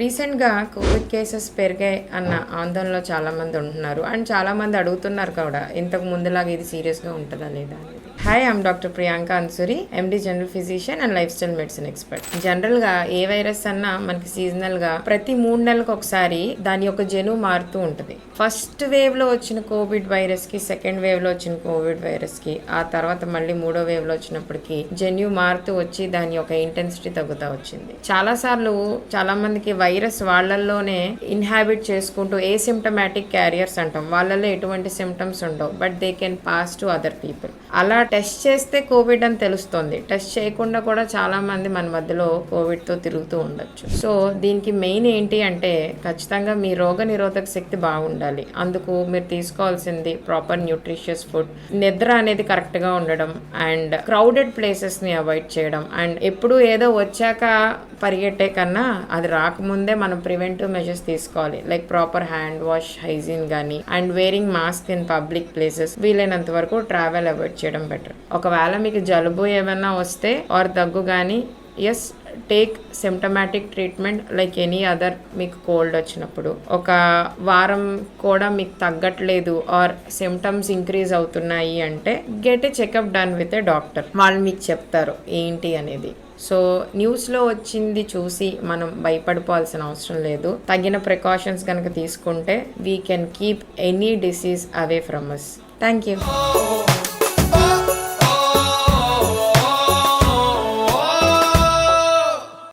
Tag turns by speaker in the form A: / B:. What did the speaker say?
A: రీసెంట్గా Covid cases పెరిగాయి అన్న ఆందోళనలో చాలామంది ఉంటున్నారు అండ్ చాలామంది అడుగుతున్నారు కూడా ఇంతకు ముందులాగా ఇది సీరియస్గా ఉంటుందా లేదా అనేది. Hi, I'm doctor Priyanka Ansuri, MD general physician and life style medicine expert. జనరల్గా ఏ వైరస్ అన్నా మనకి సీజనల్గా ప్రతి 3 నెలలకు ఒకసారి దాని యొక్క జెను మారుతూ ఉంటుంది. ఫస్ట్ వేవ్లో వచ్చిన కోవిడ్ వైరస్కి, సెకండ్ వేవ్లో వచ్చిన కోవిడ్ వైరస్కి, ఆ తర్వాత మళ్ళీ 3వ వేవ్లో వచ్చినప్పటికీ జెన్యు మారుతూ వచ్చి దాని యొక్క ఇంటెన్సిటీ తగ్గుతూ వచ్చింది. చాలాసార్లు చాలామందికి వైరస్ వాళ్ళల్లోనే ఇన్హాబిట్ చేసుకుంటూ ఏసిమ్టమాటిక్ క్యారియర్స్ అంటాం, వాళ్ళల్లో ఎటువంటి సిమ్టమ్స్ ఉండవు, but they can pass to other people. అలా టెస్ట్ చేస్తే కోవిడ్ అని తెలుస్తుంది. టెస్ట్ చేయకుండా కూడా చాలా మంది మన మధ్యలో కోవిడ్తో తిరుగుతూ ఉండొచ్చు. సో దీనికి మెయిన్ ఏంటి అంటే ఖచ్చితంగా మీ రోగ నిరోధక శక్తి బాగుండాలి. అందుకు మీరు తీసుకోవాల్సింది ప్రాపర్ న్యూట్రిషియస్ ఫుడ్, నిద్ర అనేది కరెక్ట్గా ఉండడం, అండ్ క్రౌడెడ్ ప్లేసెస్ని అవాయిడ్ చేయడం, అండ్ ఎప్పుడు ఏదో వచ్చాక పరిగెట్టే కన్నా అది రాకముందే మనం ప్రివెంటివ్ మెజర్స్ తీసుకోవాలి. Like proper hand wash, hygiene కానీ, and wearing mask in public places. వీలైనంత వరకు ట్రావెల్ అవాయిడ్ చేయడం బెటర్. ఒకవేళ మీకు జలుబు ఏమైనా వస్తే ఆర్ దగ్గు కానీ, yes, take symptomatic treatment like any other. మీకు కోల్డ్ వచ్చినప్పుడు ఒక వారం కూడా మీకు తగ్గట్లేదు ఆర్ సిమ్టమ్స్ ఇంక్రీజ్ అవుతున్నాయి అంటే get a checkup done with a doctor. వాళ్ళు మీకు చెప్తారు ఏంటి అనేది. సో న్యూస్లో వచ్చింది చూసి మనం భయపడిపోవాల్సిన అవసరం లేదు. తగిన ప్రికాషన్స్ కనుక తీసుకుంటే we can keep any disease away from us. Thank you.